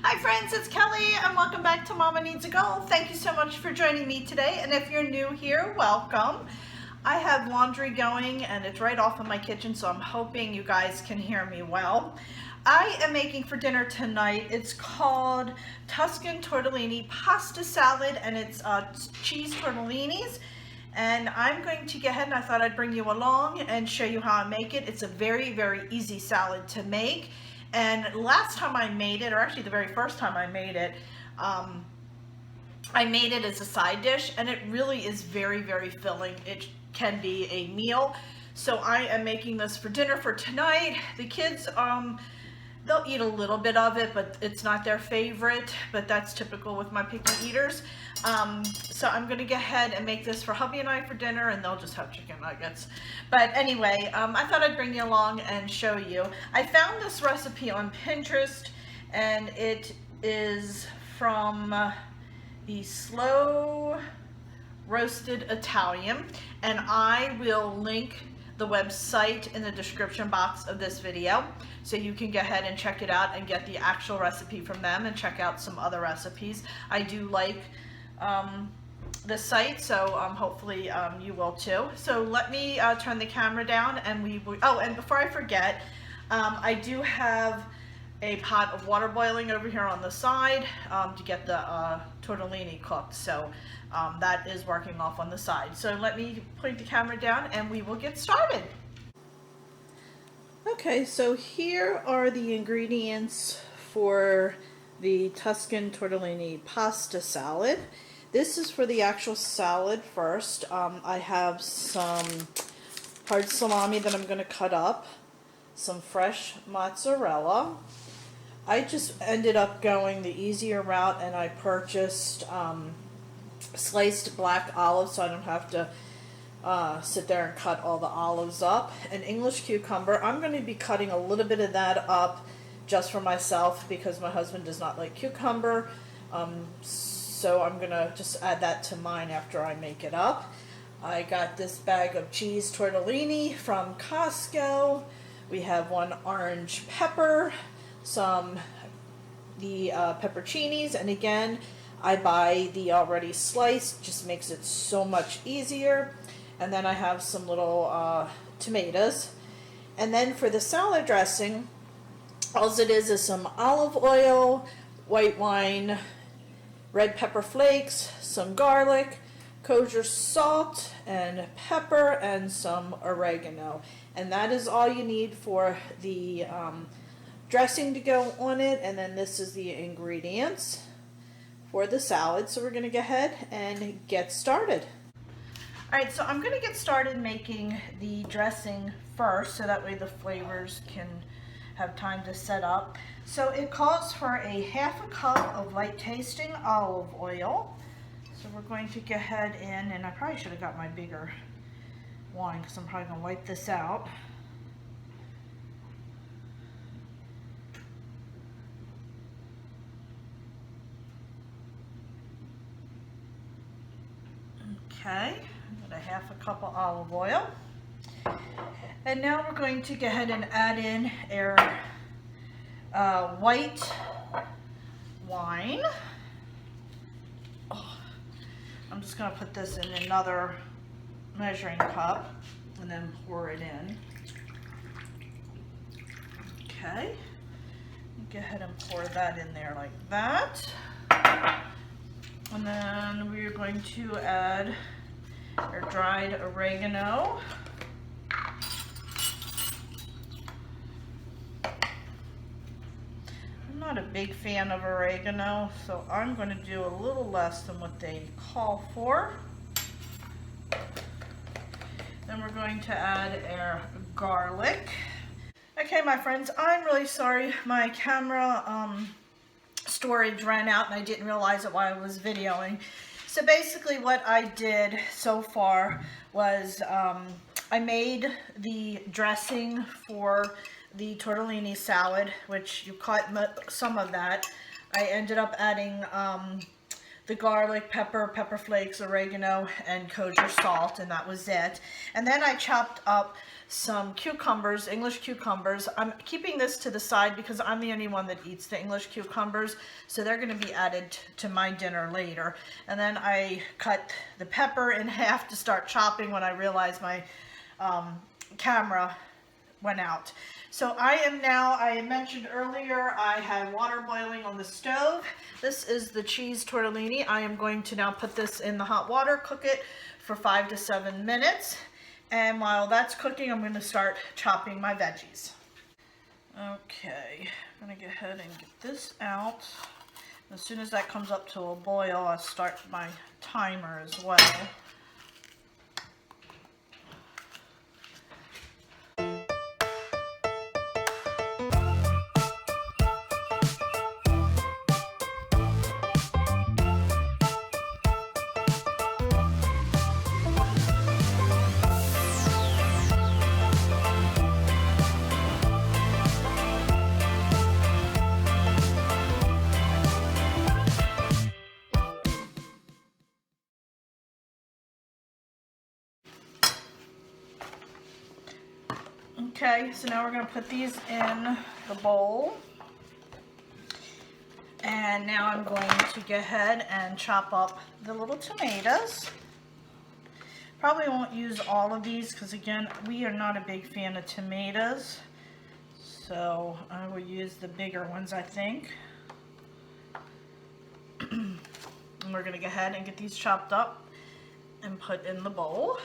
Hi friends, it's Kelly and welcome back to Mama Needs a Goal. Thank you so much for joining me today, and if you're new here, welcome. I have laundry going and it's right off of my kitchen, so I'm hoping you guys can hear me well. I am making for dinner tonight. It's called Tuscan Tortellini Pasta Salad, and it's cheese tortellinis. And I'm going to go ahead, and I thought I'd bring you along and show you how I make it. It's a very, very easy salad to make. And last time I made it, or actually the very first time I made it as a side dish, and it really is very, very filling. It can be a meal. So I am making this for dinner for tonight. The kids, they'll eat a little bit of it, but it's not their favorite, but that's typical with my picky eaters. So I'm gonna go ahead and make this for hubby and I for dinner, and they'll just have chicken nuggets. But anyway, I thought I'd bring you along and show you. I found this recipe on Pinterest, and it is from the Slow Roasted Italian, and I will link the website in the description box of this video, so you can go ahead and check it out and get the actual recipe from them and check out some other recipes. I do like the site, so hopefully you will too. So let me turn the camera down, and and before I forget, I do have a pot of water boiling over here on the side to get the tortellini cooked, so that is working off on the side. So let me point the camera down and we will get started. Okay, so here are the ingredients for the Tuscan Tortellini Pasta Salad. This is for the actual salad first. I have some hard salami that I'm going to cut up, some fresh mozzarella. I just ended up going the easier route, and I purchased sliced black olives so I don't have to sit there and cut all the olives up. An English cucumber. I'm going to be cutting a little bit of that up just for myself because my husband does not like cucumber. So I'm going to just add that to mine after I make it up. I got this bag of cheese tortellini from Costco. We have one orange pepper, the pepperoncinis, and again, I buy the already sliced, just makes it so much easier. And then I have some little tomatoes. And then for the salad dressing, all it is some olive oil, white wine, red pepper flakes, some garlic, kosher salt and pepper, and some oregano. And that is all you need for the dressing to go on it. And then this is the ingredients for the salad. So we're going to go ahead and get started. Alright, so I'm going to get started making the dressing first, so that way the flavors can have time to set up. So it calls for a half a cup of light tasting olive oil. So we're going to go ahead and I probably should have got my bigger wine because I'm probably going to wipe this out. Okay, got a half a cup of olive oil. And now we're going to go ahead and add in our white wine. I'm just going to put this in another measuring cup and then pour it in. Okay, go ahead and pour that in there like that. And then we're going to add our dried oregano. I'm not a big fan of oregano, so I'm going to do a little less than what they call for. Then we're going to add our garlic. Okay, my friends, I'm really sorry. My camera storage ran out and I didn't realize it while I was videoing. So basically what I did so far was I made the dressing for the tortellini salad, which you caught some of that. I ended up adding the garlic, pepper flakes, oregano, and kosher salt, and that was it. And then I chopped up some cucumbers, English cucumbers. I'm keeping this to the side because I'm the only one that eats the English cucumbers, so they're going to be added to my dinner later. And then I cut the pepper in half to start chopping when I realized my camera went out. So I mentioned earlier, I had water boiling on the stove. This is the cheese tortellini. I am going to now put this in the hot water, cook it for 5 to 7 minutes. And while that's cooking, I'm going to start chopping my veggies. Okay, I'm going to go ahead and get this out. As soon as that comes up to a boil, I'll start my timer as well. Okay, so now we're going to put these in the bowl. And now I'm going to go ahead and chop up the little tomatoes. Probably won't use all of these because, again, we are not a big fan of tomatoes. So I will use the bigger ones, I think. And we're going to go ahead and get these chopped up and put in the bowl.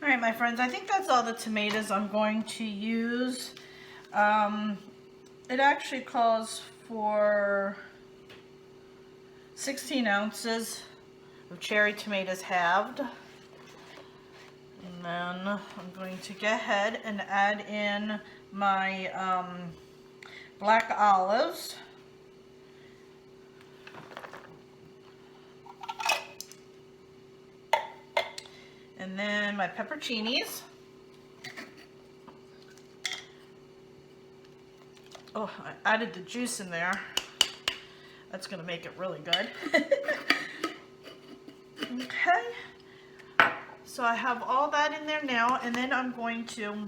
Alright, my friends, I think that's all the tomatoes I'm going to use. It actually calls for 16 ounces of cherry tomatoes halved. And then I'm going to go ahead and add in my black olives. And then my pepperoncinis. Oh, I added the juice in there. That's going to make it really good. Okay. So I have all that in there now, and then I'm going to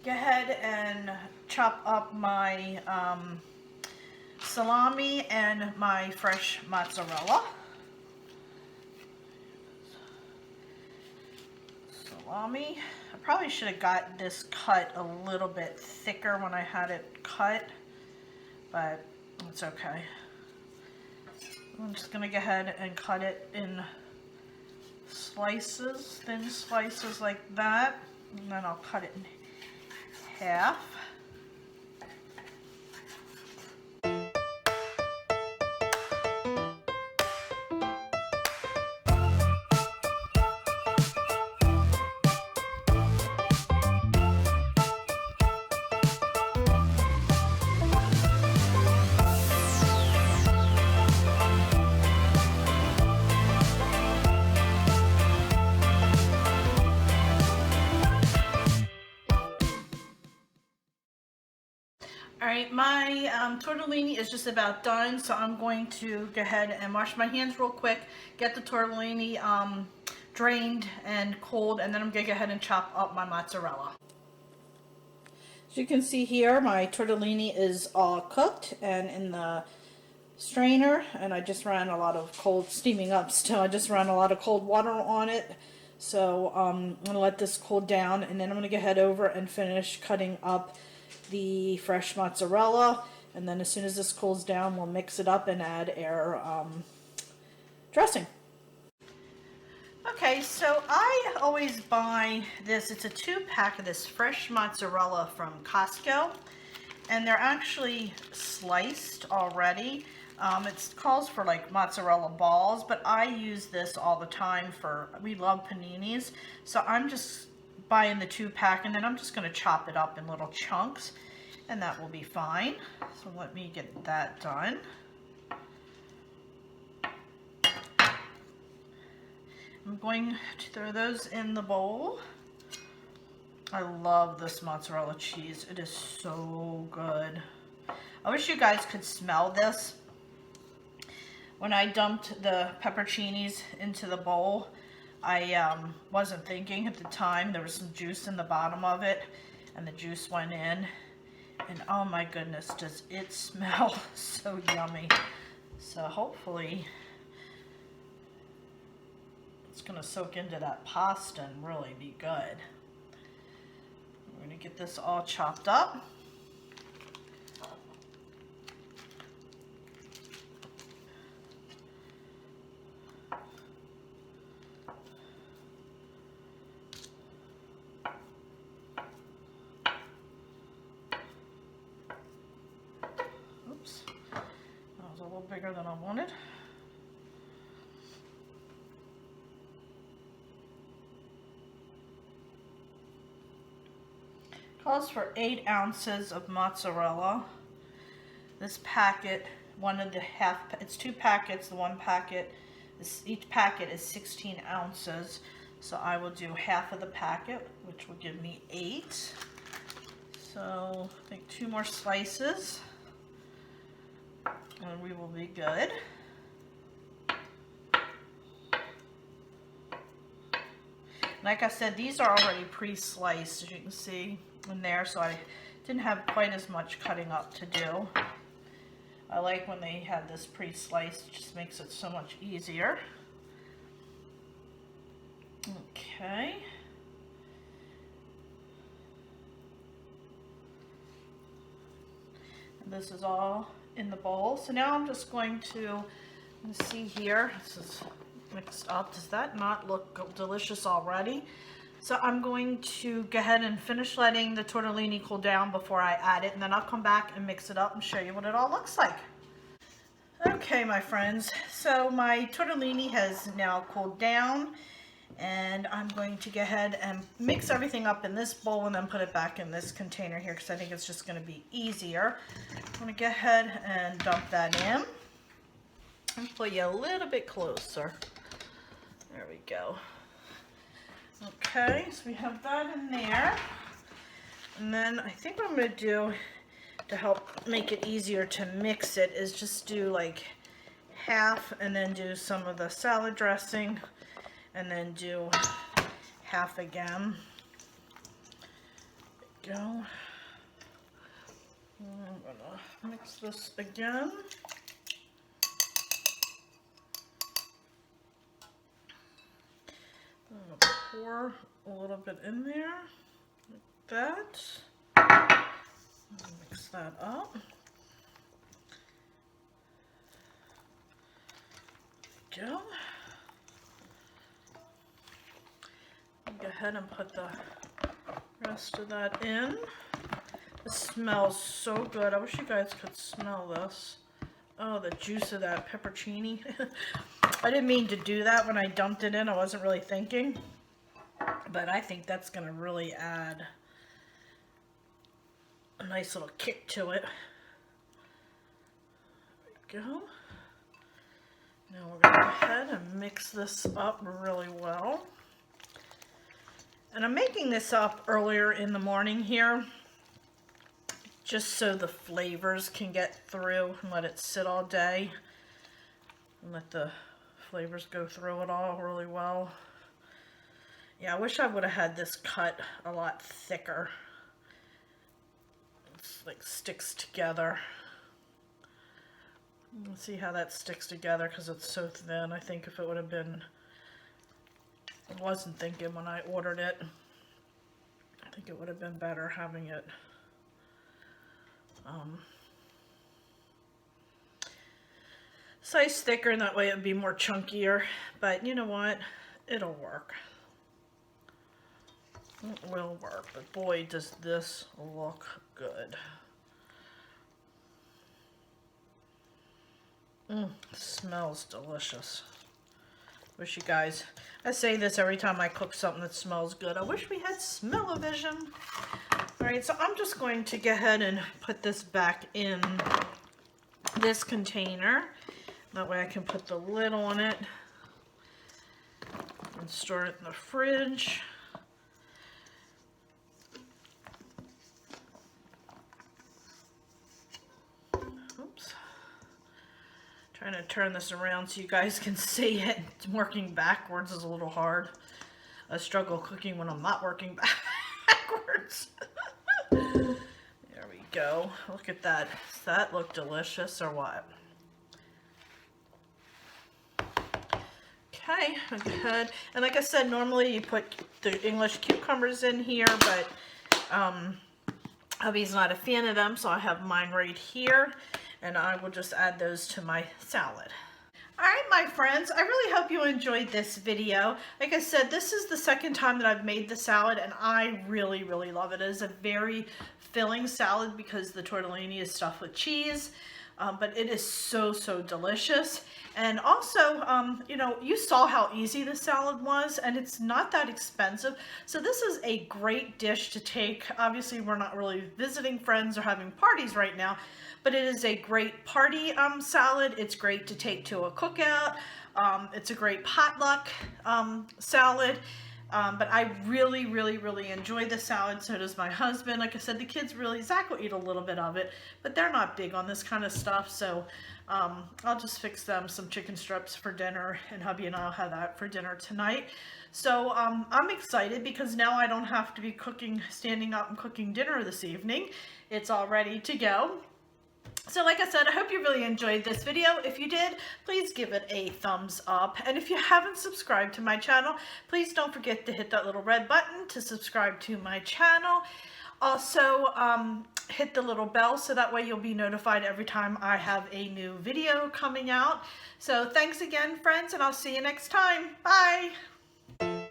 go ahead and chop up my salami and my fresh mozzarella. Salami. I probably should have got this cut a little bit thicker when I had it cut, but it's okay. I'm just going to go ahead and cut it in slices, thin slices like that, and then I'll cut it in half. Alright, my tortellini is just about done, so I'm going to go ahead and wash my hands real quick, get the tortellini drained and cold, and then I'm going to go ahead and chop up my mozzarella. As you can see here, my tortellini is all cooked and in the strainer, and I just ran a lot of cold, steaming up still, I just ran a lot of cold water on it. So I'm going to let this cool down, and then I'm going to go ahead over and finish cutting up the fresh mozzarella, and then as soon as this cools down, we'll mix it up and add our dressing. Okay, Okay, so I always buy this. It's a 2-pack of this fresh mozzarella from Costco, and they're actually sliced already. It calls for like mozzarella balls, but I use this all the time we love paninis. So I'm just buying the 2-pack, and then I'm just going to chop it up in little chunks, and that will be fine. So let me get that done. I'm going to throw those in the bowl. I love this mozzarella cheese. It is so good. I wish you guys could smell this. When I dumped the pepperoncinis into the bowl, I wasn't thinking at the time. There was some juice in the bottom of it, and the juice went in. And oh my goodness, does it smell so yummy. So hopefully it's going to soak into that pasta and really be good. We're going to get this all chopped up. Oops, that was a little bigger than I wanted. Calls for 8 ounces of mozzarella. This packet, it's 2 packets, the 1 packet, each packet is 16 ounces. So I will do half of the packet, which will give me 8. So I think 2 more slices, and we will be good. Like I said, these are already pre-sliced, as you can see in there, so I didn't have quite as much cutting up to do. I like when they have this pre-sliced, it just makes it so much easier. Okay. And this is all in the bowl. So now I'm just going to, let's see here, this is mixed up. Does that not look delicious already? So I'm going to go ahead and finish letting the tortellini cool down before I add it, and then I'll come back and mix it up and show you what it all looks like. Okay, my friends, so my tortellini has now cooled down, and I'm going to go ahead and mix everything up in this bowl and then put it back in this container here because I think it's just going to be easier. I'm going to go ahead and dump that in and pull you a little bit closer. There we go. Okay, so we have that in there. And then I think what I'm going to do to help make it easier to mix it is just do like half and then do some of the salad dressing and then do half again. There we go. I'm going to mix this again. I'm going to pour a little bit in there, like that. Mix that up. There we go. Go ahead and put the rest of that in. It smells so good. I wish you guys could smell this. Oh, the juice of that pepperoni. I didn't mean to do that when I dumped it in. I wasn't really thinking. But I think that's going to really add a nice little kick to it. There we go. Now we're going to go ahead and mix this up really well. And I'm making this up earlier in the morning here, just so the flavors can get through and let it sit all day and let the flavors go through it all really well. Yeah, I wish I would have had this cut a lot thicker. It's like sticks together. Let's see how that sticks together because it's so thin. I think if it would have been, I wasn't thinking when I ordered it. I think it would have been better having it size thicker, and that way it would be more chunkier. But you know what? it'll work. It will work, but boy, does this look good. Smells delicious. Wish you guys, I say this every time I cook something that smells good. I wish we had smell-o-vision. All right, so I'm just going to go ahead and put this back in this container. That way I can put the lid on it and store it in the fridge. Oops. Trying to turn this around so you guys can see it. Working backwards is a little hard. I struggle cooking when I'm not working backwards. There we go. Look at that. Does that look delicious or what? Okay, good. And like I said, normally you put the English cucumbers in here, but hubby's not a fan of them, so I have mine right here. And I will just add those to my salad. All right, my friends, I really hope you enjoyed this video. Like I said, this is the second time that I've made the salad, and I really, really love it. It is a very filling salad because the tortellini is stuffed with cheese, but it is so, so delicious. And also, you know, you saw how easy the salad was, and it's not that expensive. So this is a great dish to take. Obviously, we're not really visiting friends or having parties right now, but it is a great party salad. It's great to take to a cookout. It's a great potluck salad. But I really, really, really enjoy the salad. So does my husband. Like I said, the kids really, Zach will eat a little bit of it, but they're not big on this kind of stuff. So I'll just fix them some chicken strips for dinner, and hubby and I'll have that for dinner tonight. So I'm excited because now I don't have to be standing up and cooking dinner this evening. It's all ready to go. So like I said, I hope you really enjoyed this video. If you did, please give it a thumbs up. And if you haven't subscribed to my channel, please don't forget to hit that little red button to subscribe to my channel. Also, hit the little bell so that way you'll be notified every time I have a new video coming out. So thanks again, friends, and I'll see you next time. Bye!